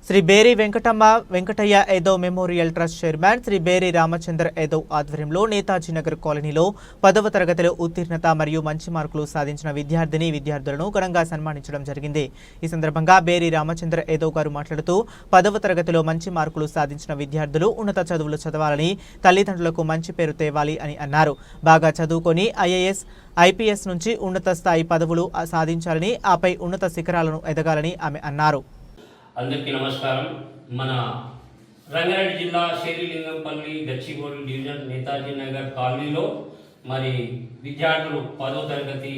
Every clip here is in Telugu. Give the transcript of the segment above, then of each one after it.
Shri Beri Venkataiah Yadav memorial trust chairman Shri Beri Ramachandra Yadav ఆధ్వర్యంలో నేతాజీ నగర్ కాలనీలో 10వ తరగతిలో ఉత్తీర్ణత మరియు మంచి మార్కులు సాధించిన విద్యార్థులను ఘనంగా సన్మానించడం జరిగింది। ఈ సందర్భంగా బేరి రామచంద్ర యాదవ్ గారు మాట్లాడుతూ 10వ తరగతిలో మంచి మార్కులు సాధించిన విద్యార్థులు ఉన్నత చదువులు చదవాలని, తల్లిదండ్రులకు మంచి పేరు తేవాలి అని అన్నారు। బాగా చదువుకొని ఐఏఎస్, ఐపీఎస్ నుంచి ఉన్నత స్థాయి పదవులు సాధించాలని, ఆపై ఉన్నత శిఖరాలను ఎదగాలని ఆమె అన్నారు। అందరికీ నమస్కారం। మన రంగారెడ్డి జిల్లా షేరిలింగంపల్లి గచ్చిబౌలి డివిజన్ నేతాజీ నగర్ కాలనీలో మరి విద్యార్థులు 10వ తరగతి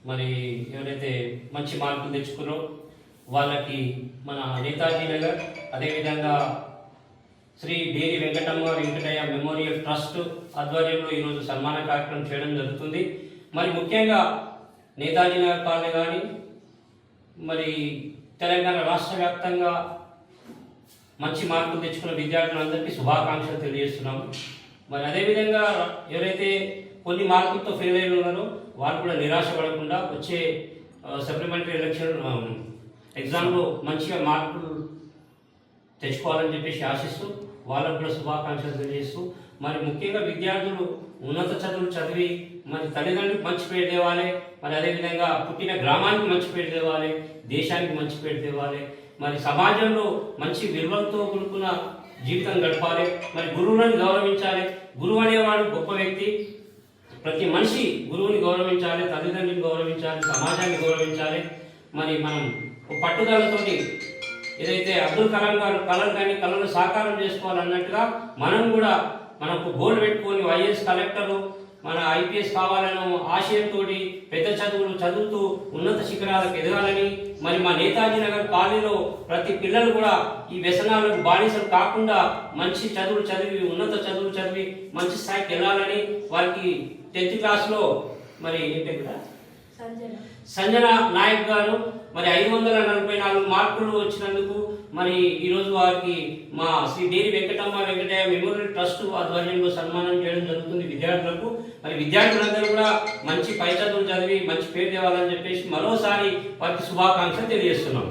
మరి ఎవరైతే మంచి మార్కులు తెచ్చుకున్నారో వాళ్ళకి మన నేతాజీ నగర్ అదేవిధంగా శ్రీ బేరి వెంకటయ్య మెమోరియల్ ట్రస్ట్ ఆధ్వర్యంలో ఈరోజు సన్మాన కార్యక్రమం చేయడం జరుగుతుంది। మరి ముఖ్యంగా నేతాజీ నగర్ కాలనీ కానీ మరి తెలంగాణ రాష్ట్ర వ్యాప్తంగా మంచి మార్కులు తెచ్చుకున్న విద్యార్థులందరికీ శుభాకాంక్షలు తెలియజేస్తున్నాము। మరి అదేవిధంగా ఎవరైతే కొన్ని మార్కులతో ఫెయిల్ అయిన ఉన్నారో వాళ్ళు కూడా నిరాశపడకుండా వచ్చే సప్లిమెంటరీ ఎగ్జామ్లో మంచిగా మార్కులు తెచ్చుకోవాలని చెప్పేసి ఆశిస్తూ వాళ్ళకు కూడా శుభాకాంక్షలు తెలియజేస్తూ మరి ముఖ్యంగా విద్యార్థులు ఉన్నత చదువులు చదివి మరి తల్లిదండ్రులకు మంచి పేరు తేవాలి, మరి అదేవిధంగా పుట్టిన గ్రామానికి మంచి పేరు తేవాలి, దేశానికి మంచి పేరు తేవాలి, మరి సమాజంలో మంచి విలువలతో కూడుకున్న జీవితం గడపాలి, మరి గురువులను గౌరవించాలి। గురువు అనేవాడు గొప్ప వ్యక్తి, ప్రతి మనిషి గురువుని గౌరవించాలి, తల్లిదండ్రులను గౌరవించాలి, సమాజాన్ని గౌరవించాలి। మరి మనం పట్టుదలతోటి ఏదైతే అబ్దుల్ కలాం గారు కళలు సాకారం చేసుకోవాలన్నట్టుగా మనం కూడా మనకు గోల్ పెట్టుకొని ఐఏఎస్ కలెక్టరు మన ఐపీఎస్ కావాలను ఆశయంతో పెద్ద చదువులు చదువుతూ ఉన్నత శిఖరాలకు ఎదగాలని, మరి మా నేతాజీ నగర్ కాలనీలో ప్రతి పిల్లలు కూడా ఈ వ్యసనాలకు బానిసలు కాకుండా మంచి చదువులు చదివి ఉన్నత చదువులు చదివి మంచి స్థాయికి వెళ్ళాలని వారికి 10th క్లాస్లో మరి సంజన నాయక్ గారు మరి 544 మార్కులు వచ్చినందుకు మరి ఈరోజు వారికి మా శ్రీ బేరి వెంకటయ్య మెమోరియల్ ట్రస్ట్ ఆధ్వర్యంలో సన్మానం చేయడం జరుగుతుంది విద్యార్థులకు। మరి విద్యార్థులందరూ కూడా మంచి పై చదువులు చదివి మంచి పేరు తేవాలని చెప్పేసి మరోసారి వారికి శుభాకాంక్షలు తెలియజేస్తున్నాం।